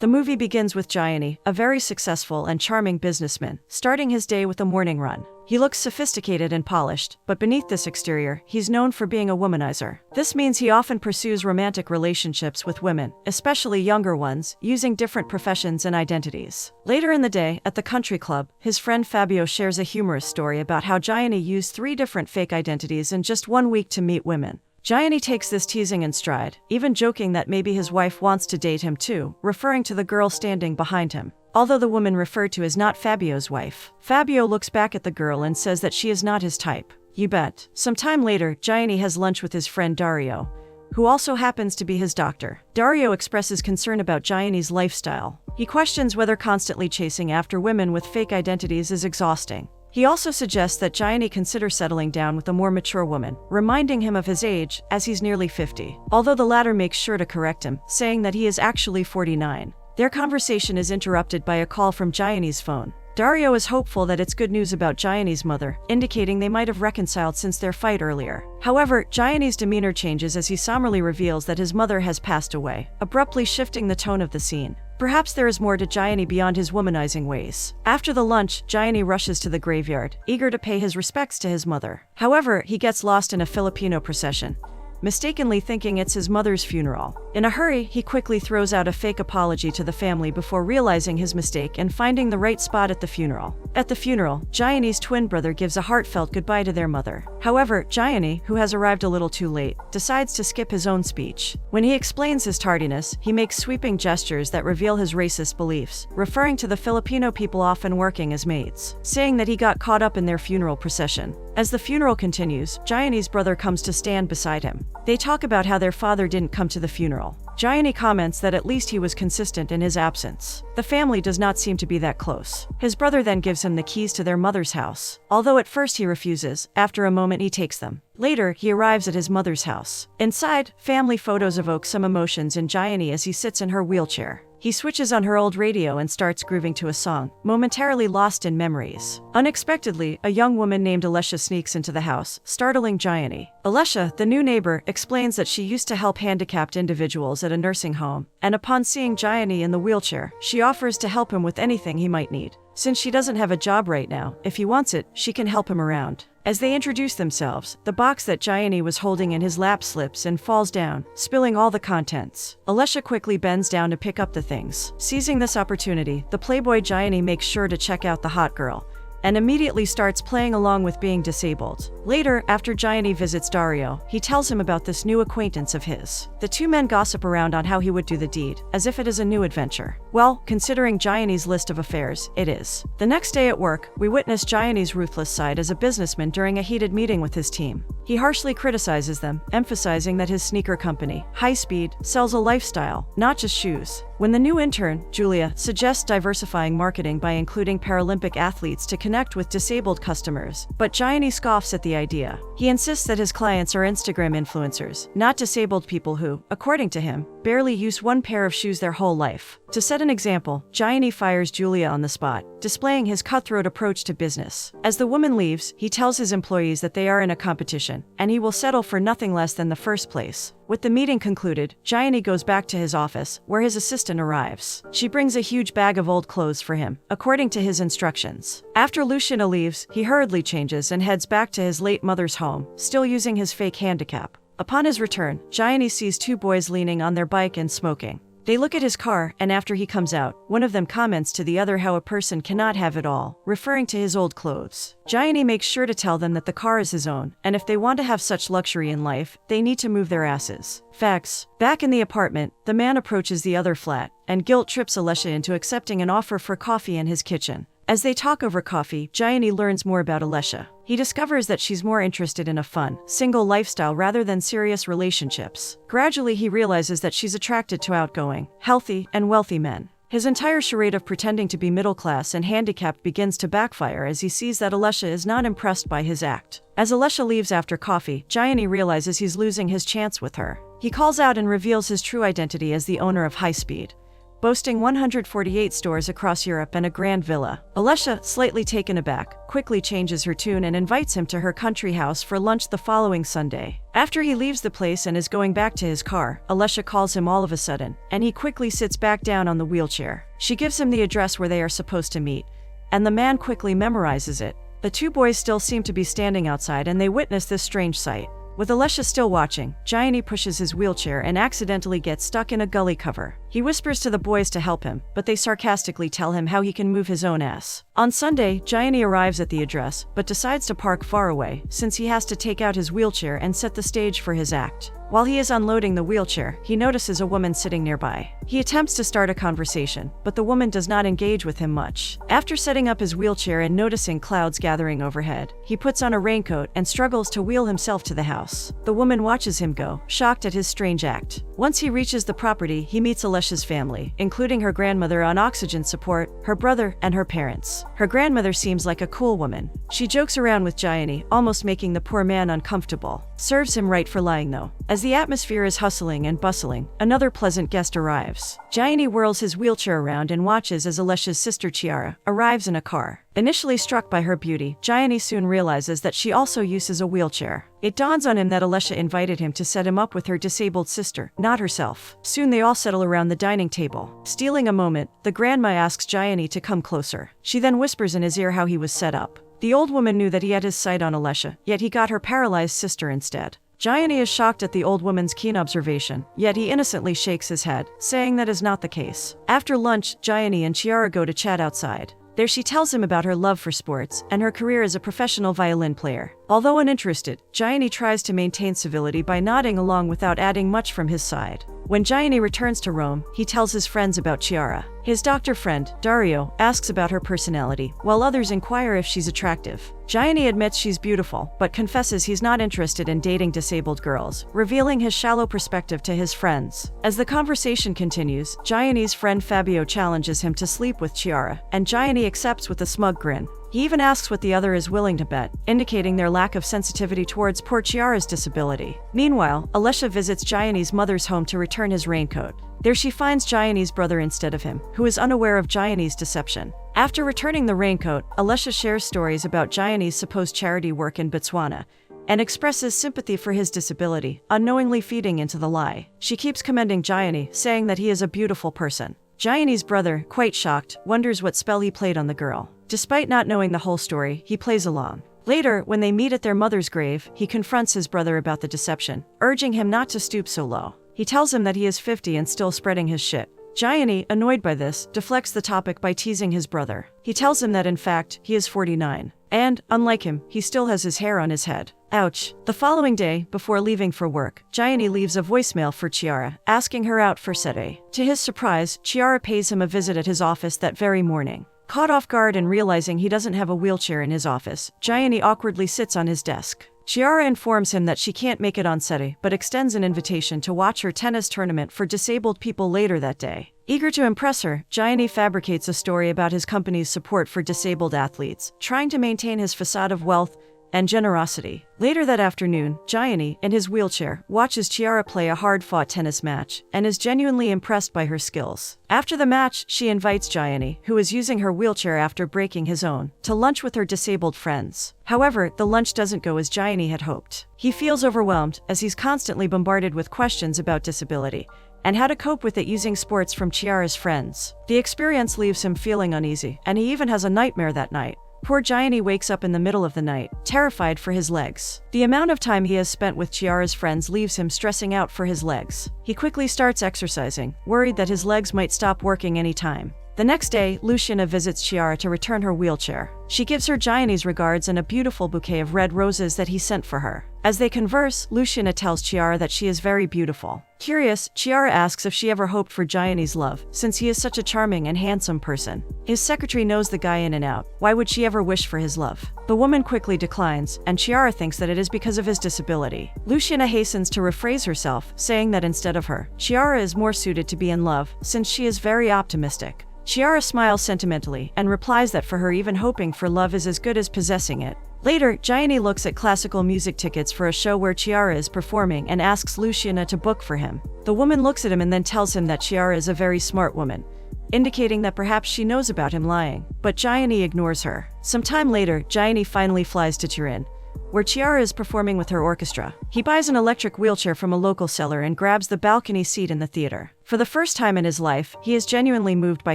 The movie begins with Gianni, a very successful and charming businessman, starting his day with a morning run. He looks sophisticated and polished, but beneath this exterior, he's known for being a womanizer. This means he often pursues romantic relationships with women, especially younger ones, using different professions and identities. Later in the day, at the country club, his friend Fabio shares a humorous story about how Gianni used 3 different fake identities in just 1 week to meet women. Gianni takes this teasing in stride, even joking that maybe his wife wants to date him too, referring to the girl standing behind him. Although the woman referred to is not Fabio's wife, Fabio looks back at the girl and says that she is not his type. You bet. Some time later, Gianni has lunch with his friend Dario, who also happens to be his doctor. Dario expresses concern about Gianni's lifestyle. He questions whether constantly chasing after women with fake identities is exhausting. He also suggests that Gianni consider settling down with a more mature woman, reminding him of his age, as he's nearly 50. Although the latter makes sure to correct him, saying that he is actually 49. Their conversation is interrupted by a call from Gianni's phone. Dario is hopeful that it's good news about Gianni's mother, indicating they might have reconciled since their fight earlier. However, Gianni's demeanor changes as he somberly reveals that his mother has passed away, abruptly shifting the tone of the scene. Perhaps there is more to Gianni beyond his womanizing ways. After the lunch, Gianni rushes to the graveyard, eager to pay his respects to his mother. However, he gets lost in a Filipino procession, mistakenly thinking it's his mother's funeral. In a hurry, he quickly throws out a fake apology to the family before realizing his mistake and finding the right spot at the funeral. At the funeral, Gianni's twin brother gives a heartfelt goodbye to their mother. However, Gianni, who has arrived a little too late, decides to skip his own speech. When he explains his tardiness, he makes sweeping gestures that reveal his racist beliefs, referring to the Filipino people often working as maids, saying that he got caught up in their funeral procession. As the funeral continues, Gianni's brother comes to stand beside him. They talk about how their father didn't come to the funeral. Gianni comments that at least he was consistent in his absence. The family does not seem to be that close. His brother then gives him the keys to their mother's house. Although at first he refuses, after a moment he takes them. Later, he arrives at his mother's house. Inside, family photos evoke some emotions in Gianni as he sits in her wheelchair. He switches on her old radio and starts grooving to a song, momentarily lost in memories. Unexpectedly, a young woman named Alessia sneaks into the house, startling Gianni. Alessia, the new neighbor, explains that she used to help handicapped individuals at a nursing home, and upon seeing Gianni in the wheelchair, she offers to help him with anything he might need. Since she doesn't have a job right now, if he wants it, she can help him around. As they introduce themselves, the box that Gianni was holding in his lap slips and falls down, spilling all the contents. Alessia quickly bends down to pick up the things. Seizing this opportunity, the playboy Gianni makes sure to check out the hot girl, and immediately starts playing along with being disabled. Later, after Gianni visits Dario, he tells him about this new acquaintance of his. The two men gossip around on how he would do the deed, as if it is a new adventure. Well, considering Gianni's list of affairs, it is. The next day at work, we witness Gianni's ruthless side as a businessman during a heated meeting with his team. He harshly criticizes them, emphasizing that his sneaker company, High Speed, sells a lifestyle, not just shoes. When the new intern, Julia, suggests diversifying marketing by including Paralympic athletes to connect with disabled customers, but Gianni scoffs at the idea. He insists that his clients are Instagram influencers, not disabled people who, according to him, barely use one pair of shoes their whole life. To set an example, Gianni fires Julia on the spot, displaying his cutthroat approach to business. As the woman leaves, he tells his employees that they are in a competition, and he will settle for nothing less than the first place. With the meeting concluded, Gianni goes back to his office, where his assistant arrives. She brings a huge bag of old clothes for him, according to his instructions. After Luciana leaves, he hurriedly changes and heads back to his late mother's home, still using his fake handicap. Upon his return, Gianni sees 2 boys leaning on their bike and smoking. They look at his car, and after he comes out, one of them comments to the other how a person cannot have it all, referring to his old clothes. Gianni makes sure to tell them that the car is his own, and if they want to have such luxury in life, they need to move their asses. Facts. Back in the apartment, the man approaches the other flat, and guilt trips Alessia into accepting an offer for coffee in his kitchen. As they talk over coffee, Gianni learns more about Alessia. He discovers that she's more interested in a fun, single lifestyle rather than serious relationships. Gradually, he realizes that she's attracted to outgoing, healthy, and wealthy men. His entire charade of pretending to be middle class and handicapped begins to backfire as he sees that Alessia is not impressed by his act. As Alessia leaves after coffee, Gianni realizes he's losing his chance with her. He calls out and reveals his true identity as the owner of High Speed. boasting 148 stores across Europe and a grand villa. Alessia, slightly taken aback, quickly changes her tune and invites him to her country house for lunch the following Sunday. After he leaves the place and is going back to his car, Alessia calls him all of a sudden, and he quickly sits back down on the wheelchair. She gives him the address where they are supposed to meet, and the man quickly memorizes it. The two boys still seem to be standing outside and they witness this strange sight. With Alessia still watching, Gianni pushes his wheelchair and accidentally gets stuck in a gully cover. He whispers to the boys to help him, but they sarcastically tell him how he can move his own ass. On Sunday, Gianni arrives at the address, but decides to park far away, since he has to take out his wheelchair and set the stage for his act. While he is unloading the wheelchair, he notices a woman sitting nearby. He attempts to start a conversation, but the woman does not engage with him much. After setting up his wheelchair and noticing clouds gathering overhead, he puts on a raincoat and struggles to wheel himself to the house. The woman watches him go, shocked at his strange act. Once he reaches the property, he meets Alessia's family, including her grandmother on oxygen support, her brother, and her parents. Her grandmother seems like a cool woman. She jokes around with Gianni, almost making the poor man uncomfortable. Serves him right for lying though. As the atmosphere is hustling and bustling, another pleasant guest arrives. Gianni whirls his wheelchair around and watches as Alessia's sister Chiara arrives in a car. Initially struck by her beauty, Gianni soon realizes that she also uses a wheelchair. It dawns on him that Alessia invited him to set him up with her disabled sister, not herself. Soon they all settle around the dining table. Stealing a moment, the grandma asks Gianni to come closer. She then whispers in his ear how he was set up. The old woman knew that he had his sight on Alessia, yet he got her paralyzed sister instead. Gianni is shocked at the old woman's keen observation, yet he innocently shakes his head, saying that is not the case. After lunch, Gianni and Chiara go to chat outside. There she tells him about her love for sports and her career as a professional violin player. Although uninterested, Gianni tries to maintain civility by nodding along without adding much from his side. When Gianni returns to Rome, he tells his friends about Chiara. His doctor friend, Dario, asks about her personality, while others inquire if she's attractive. Gianni admits she's beautiful, but confesses he's not interested in dating disabled girls, revealing his shallow perspective to his friends. As the conversation continues, Gianni's friend Fabio challenges him to sleep with Chiara, and Gianni accepts with a smug grin. He even asks what the other is willing to bet, indicating their lack of sensitivity towards poor Chiara's disability. Meanwhile, Alessia visits Gianni's mother's home to return his raincoat. There she finds Gianni's brother instead of him, who is unaware of Gianni's deception. After returning the raincoat, Alessia shares stories about Gianni's supposed charity work in Botswana, and expresses sympathy for his disability, unknowingly feeding into the lie. She keeps commending Gianni, saying that he is a beautiful person. Gianni's brother, quite shocked, wonders what spell he played on the girl. Despite not knowing the whole story, he plays along. Later, when they meet at their mother's grave, he confronts his brother about the deception, urging him not to stoop so low. He tells him that he is 50 and still spreading his shit. Gianni, annoyed by this, deflects the topic by teasing his brother. He tells him that in fact, he is 49. And, unlike him, he still has his hair on his head. Ouch. The following day, before leaving for work, Gianni leaves a voicemail for Chiara, asking her out for sette. To his surprise, Chiara pays him a visit at his office that very morning. Caught off guard and realizing he doesn't have a wheelchair in his office, Gianni awkwardly sits on his desk. Chiara informs him that she can't make it on sette, but extends an invitation to watch her tennis tournament for disabled people later that day. Eager to impress her, Gianni fabricates a story about his company's support for disabled athletes, trying to maintain his facade of wealth and generosity. Later that afternoon, Gianni, in his wheelchair, watches Chiara play a hard-fought tennis match, and is genuinely impressed by her skills. After the match, she invites Gianni, who is using her wheelchair after breaking his own, to lunch with her disabled friends. However, the lunch doesn't go as Gianni had hoped. He feels overwhelmed, as he's constantly bombarded with questions about disability, and how to cope with it using sports from Chiara's friends. The experience leaves him feeling uneasy, and he even has a nightmare that night. Poor Gianni wakes up in the middle of the night, terrified for his legs. The amount of time he has spent with Chiara's friends leaves him stressing out for his legs. He quickly starts exercising, worried that his legs might stop working any time. The next day, Luciana visits Chiara to return her wheelchair. She gives her Gianni's regards and a beautiful bouquet of red roses that he sent for her. As they converse, Luciana tells Chiara that she is very beautiful. Curious, Chiara asks if she ever hoped for Gianni's love, since he is such a charming and handsome person. His secretary knows the guy in and out. Why would she ever wish for his love? The woman quickly declines, and Chiara thinks that it is because of his disability. Luciana hastens to rephrase herself, saying that instead of her, Chiara is more suited to be in love, since she is very optimistic. Chiara smiles sentimentally and replies that for her even hoping for love is as good as possessing it. Later, Gianni looks at classical music tickets for a show where Chiara is performing and asks Luciana to book for him. The woman looks at him and then tells him that Chiara is a very smart woman, indicating that perhaps she knows about him lying, but Gianni ignores her. Some time later, Gianni finally flies to Turin, where Chiara is performing with her orchestra. He buys an electric wheelchair from a local seller and grabs the balcony seat in the theater. For the first time in his life, he is genuinely moved by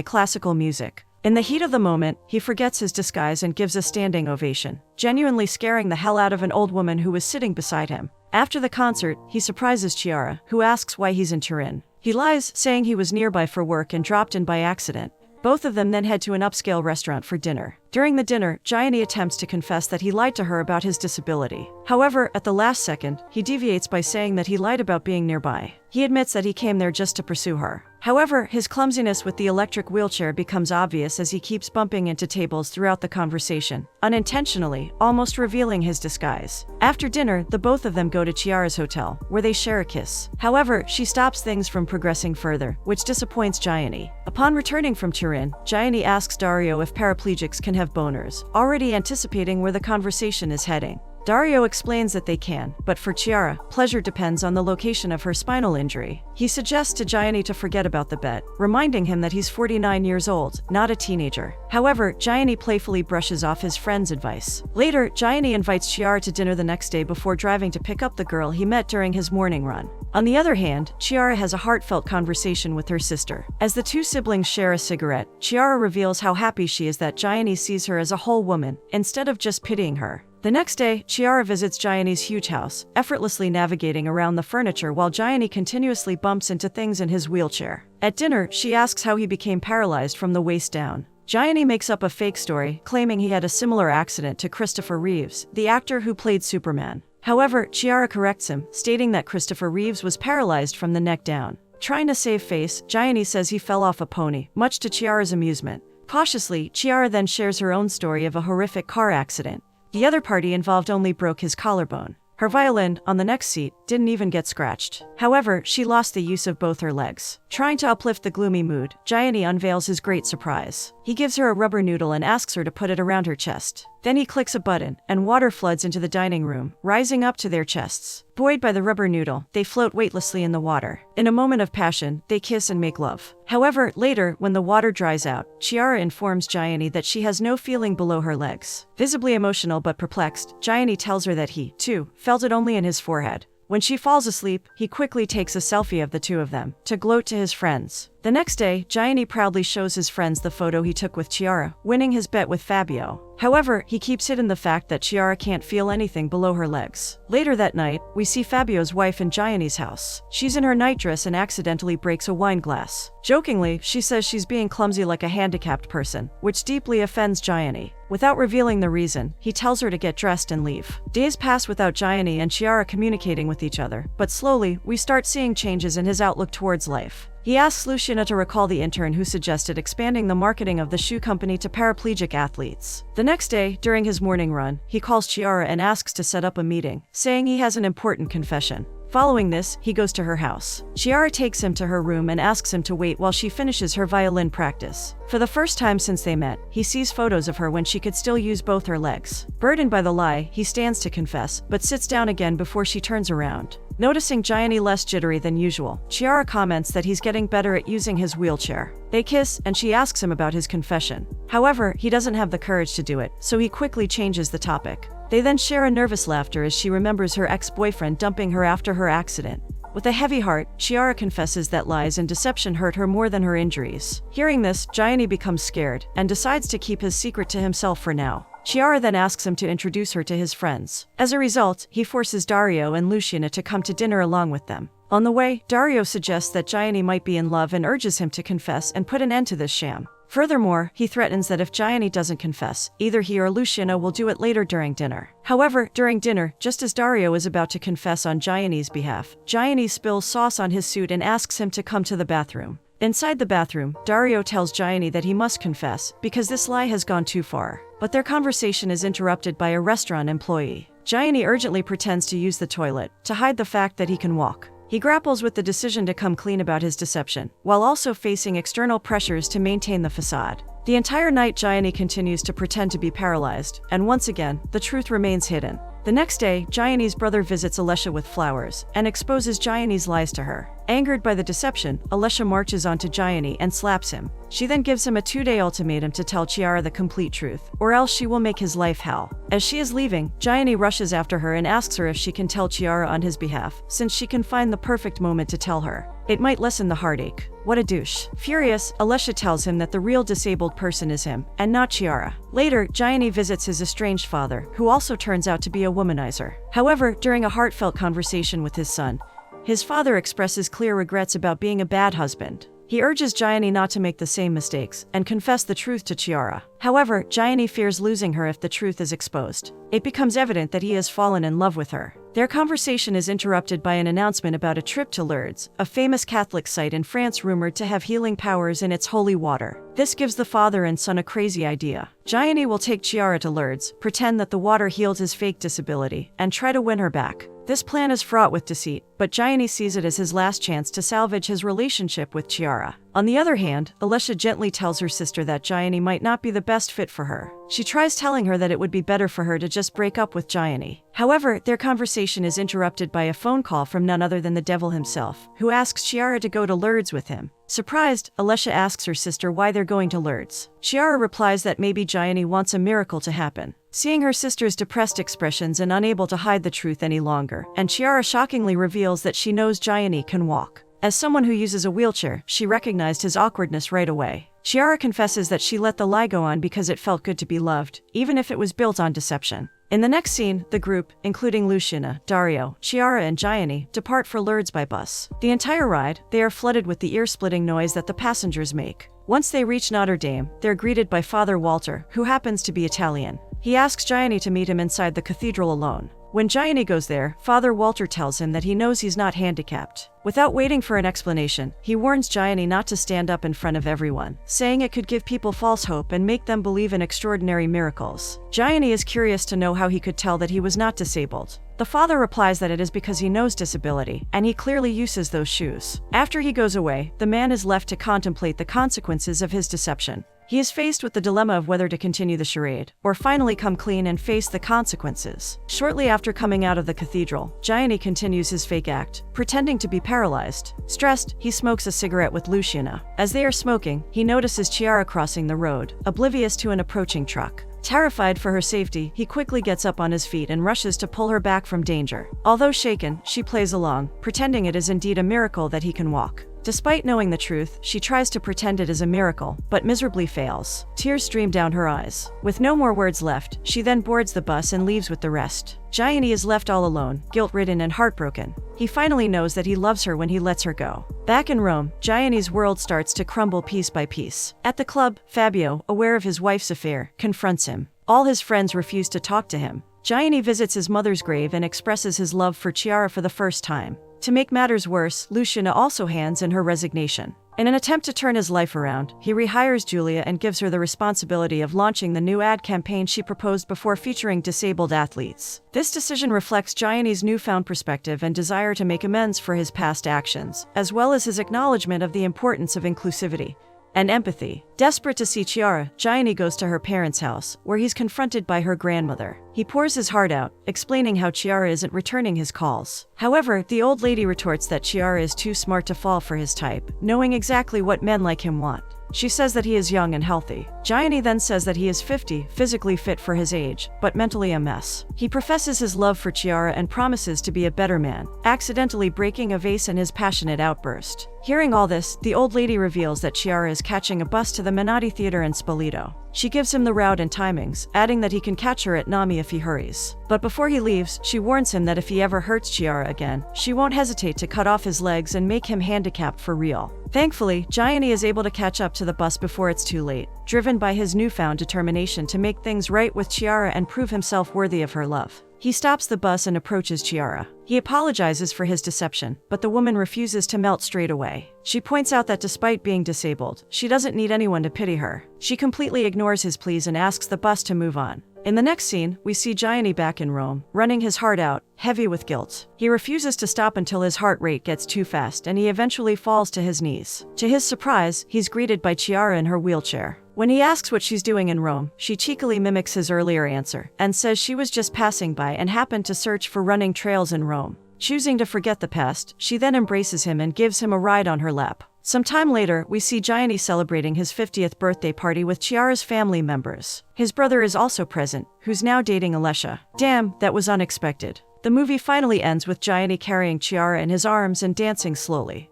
classical music. In the heat of the moment, he forgets his disguise and gives a standing ovation, genuinely scaring the hell out of an old woman who was sitting beside him. After the concert, he surprises Chiara, who asks why he's in Turin. He lies, saying he was nearby for work and dropped in by accident. Both of them then head to an upscale restaurant for dinner. During the dinner, Gianni attempts to confess that he lied to her about his disability. However, at the last second, he deviates by saying that he lied about being nearby. He admits that he came there just to pursue her. However, his clumsiness with the electric wheelchair becomes obvious as he keeps bumping into tables throughout the conversation, unintentionally, almost revealing his disguise. After dinner, the both of them go to Chiara's hotel, where they share a kiss. However, she stops things from progressing further, which disappoints Gianni. Upon returning from Turin, Gianni asks Dario if paraplegics can have boners, already anticipating where the conversation is heading. Dario explains that they can, but for Chiara, pleasure depends on the location of her spinal injury. He suggests to Gianni to forget about the bet, reminding him that he's 49 years old, not a teenager. However, Gianni playfully brushes off his friend's advice. Later, Gianni invites Chiara to dinner the next day before driving to pick up the girl he met during his morning run. On the other hand, Chiara has a heartfelt conversation with her sister. As the two siblings share a cigarette, Chiara reveals how happy she is that Gianni sees her as a whole woman, instead of just pitying her. The next day, Chiara visits Gianni's huge house, effortlessly navigating around the furniture while Gianni continuously bumps into things in his wheelchair. At dinner, she asks how he became paralyzed from the waist down. Gianni makes up a fake story, claiming he had a similar accident to Christopher Reeves, the actor who played Superman. However, Chiara corrects him, stating that Christopher Reeves was paralyzed from the neck down. Trying to save face, Gianni says he fell off a pony, much to Chiara's amusement. Cautiously, Chiara then shares her own story of a horrific car accident. The other party involved only broke his collarbone. Her violin, on the next seat, didn't even get scratched. However, she lost the use of both her legs. Trying to uplift the gloomy mood, Gianni unveils his great surprise. He gives her a rubber noodle and asks her to put it around her chest. Then he clicks a button, and water floods into the dining room, rising up to their chests. Buoyed by the rubber noodle, they float weightlessly in the water. In a moment of passion, they kiss and make love. However, later, when the water dries out, Chiara informs Gianni that she has no feeling below her legs. Visibly emotional but perplexed, Gianni tells her that he, too, felt it only in his forehead. When she falls asleep, he quickly takes a selfie of the two of them, to gloat to his friends. The next day, Gianni proudly shows his friends the photo he took with Chiara, winning his bet with Fabio. However, he keeps hidden the fact that Chiara can't feel anything below her legs. Later that night, we see Fabio's wife in Gianni's house. She's in her nightdress and accidentally breaks a wine glass. Jokingly, she says she's being clumsy like a handicapped person, which deeply offends Gianni. Without revealing the reason, he tells her to get dressed and leave. Days pass without Gianni and Chiara communicating with each other, but slowly, we start seeing changes in his outlook towards life. He asks Luciana to recall the intern who suggested expanding the marketing of the shoe company to paraplegic athletes. The next day, during his morning run, he calls Chiara and asks to set up a meeting, saying he has an important confession. Following this, he goes to her house. Chiara takes him to her room and asks him to wait while she finishes her violin practice. For the first time since they met, he sees photos of her when she could still use both her legs. Burdened by the lie, he stands to confess, but sits down again before she turns around. Noticing Gianni less jittery than usual, Chiara comments that he's getting better at using his wheelchair. They kiss, and she asks him about his confession. However, he doesn't have the courage to do it, so he quickly changes the topic. They then share a nervous laughter as she remembers her ex-boyfriend dumping her after her accident. With a heavy heart, Chiara confesses that lies and deception hurt her more than her injuries. Hearing this, Gianni becomes scared, and decides to keep his secret to himself for now. Chiara then asks him to introduce her to his friends. As a result, he forces Dario and Luciana to come to dinner along with them. On the way, Dario suggests that Gianni might be in love and urges him to confess and put an end to this sham. Furthermore, he threatens that if Gianni doesn't confess, either he or Luciana will do it later during dinner. However, during dinner, just as Dario is about to confess on Gianni's behalf, Gianni spills sauce on his suit and asks him to come to the bathroom. Inside the bathroom, Dario tells Gianni that he must confess, because this lie has gone too far. But their conversation is interrupted by a restaurant employee. Gianni urgently pretends to use the toilet, to hide the fact that he can walk. He grapples with the decision to come clean about his deception, while also facing external pressures to maintain the facade. The entire night Gianni continues to pretend to be paralyzed, and once again, the truth remains hidden. The next day, Gianni's brother visits Alessia with flowers and exposes Gianni's lies to her. Angered by the deception, Alessia marches onto Gianni and slaps him. She then gives him a 2-day ultimatum to tell Chiara the complete truth, or else she will make his life hell. As she is leaving, Gianni rushes after her and asks her if she can tell Chiara on his behalf, since she can find the perfect moment to tell her. It might lessen the heartache. What a douche. Furious, Alessia tells him that the real disabled person is him, and not Chiara. Later, Gianni visits his estranged father, who also turns out to be a womanizer. However, during a heartfelt conversation with his son, his father expresses clear regrets about being a bad husband. He urges Gianni not to make the same mistakes and confess the truth to Chiara. However, Gianni fears losing her if the truth is exposed. It becomes evident that he has fallen in love with her. Their conversation is interrupted by an announcement about a trip to Lourdes, a famous Catholic site in France rumored to have healing powers in its holy water. This gives the father and son a crazy idea. Gianni will take Chiara to Lourdes, pretend that the water healed his fake disability, and try to win her back. This plan is fraught with deceit, but Gianni sees it as his last chance to salvage his relationship with Chiara. On the other hand, Alessia gently tells her sister that Gianni might not be the best fit for her. She tries telling her that it would be better for her to just break up with Gianni. However, their conversation is interrupted by a phone call from none other than the devil himself, who asks Chiara to go to Lourdes with him. Surprised, Alessia asks her sister why they're going to Lourdes. Chiara replies that maybe Gianni wants a miracle to happen. Seeing her sister's depressed expressions and unable to hide the truth any longer, and Chiara shockingly reveals that she knows Gianni can walk. As someone who uses a wheelchair, she recognized his awkwardness right away. Chiara confesses that she let the lie go on because it felt good to be loved, even if it was built on deception. In the next scene, the group, including Luciana, Dario, Chiara and Gianni, depart for Lourdes by bus. The entire ride, they are flooded with the ear-splitting noise that the passengers make. Once they reach Notre Dame, they're greeted by Father Walter, who happens to be Italian. He asks Gianni to meet him inside the cathedral alone. When Gianni goes there, Father Walter tells him that he knows he's not handicapped. Without waiting for an explanation, he warns Gianni not to stand up in front of everyone, saying it could give people false hope and make them believe in extraordinary miracles. Gianni is curious to know how he could tell that he was not disabled. The father replies that it is because he knows disability, and he clearly uses those shoes. After he goes away, the man is left to contemplate the consequences of his deception. He is faced with the dilemma of whether to continue the charade, or finally come clean and face the consequences. Shortly after coming out of the cathedral, Gianni continues his fake act, pretending to be paralyzed. Stressed, he smokes a cigarette with Luciana. As they are smoking, he notices Chiara crossing the road, oblivious to an approaching truck. Terrified for her safety, he quickly gets up on his feet and rushes to pull her back from danger. Although shaken, she plays along, pretending it is indeed a miracle that he can walk. Despite knowing the truth, she tries to pretend it is a miracle, but miserably fails. Tears stream down her eyes. With no more words left, she then boards the bus and leaves with the rest. Gianni is left all alone, guilt-ridden and heartbroken. He finally knows that he loves her when he lets her go. Back in Rome, Gianni's world starts to crumble piece by piece. At the club, Fabio, aware of his wife's affair, confronts him. All his friends refuse to talk to him. Gianni visits his mother's grave and expresses his love for Chiara for the first time. To make matters worse, Luciana also hands in her resignation. In an attempt to turn his life around, he rehires Giulia and gives her the responsibility of launching the new ad campaign she proposed before featuring disabled athletes. This decision reflects Gianni's newfound perspective and desire to make amends for his past actions, as well as his acknowledgement of the importance of inclusivity and empathy. Desperate to see Chiara, Gianni goes to her parents' house, where he's confronted by her grandmother. He pours his heart out, explaining how Chiara isn't returning his calls. However, the old lady retorts that Chiara is too smart to fall for his type, knowing exactly what men like him want. She says that he is young and healthy. Gianni then says that he is 50, physically fit for his age, but mentally a mess. He professes his love for Chiara and promises to be a better man, accidentally breaking a vase in his passionate outburst. Hearing all this, the old lady reveals that Chiara is catching a bus to the Menotti Theater in Spoleto. She gives him the route and timings, adding that he can catch her at Nami if he hurries. But before he leaves, she warns him that if he ever hurts Chiara again, she won't hesitate to cut off his legs and make him handicapped for real. Thankfully, Gianni is able to catch up to the bus before it's too late, driven by his newfound determination to make things right with Chiara and prove himself worthy of her love. He stops the bus and approaches Chiara. He apologizes for his deception, but the woman refuses to melt straight away. She points out that despite being disabled, she doesn't need anyone to pity her. She completely ignores his pleas and asks the bus to move on. In the next scene, we see Gianni back in Rome, running his heart out, heavy with guilt. He refuses to stop until his heart rate gets too fast and he eventually falls to his knees. To his surprise, he's greeted by Chiara in her wheelchair. When he asks what she's doing in Rome, she cheekily mimics his earlier answer and says she was just passing by and happened to search for running trails in Rome. Choosing to forget the past, she then embraces him and gives him a ride on her lap. Some time later, we see Gianni celebrating his 50th birthday party with Chiara's family members. His brother is also present, who's now dating Alessia. Damn, that was unexpected. The movie finally ends with Gianni carrying Chiara in his arms and dancing slowly.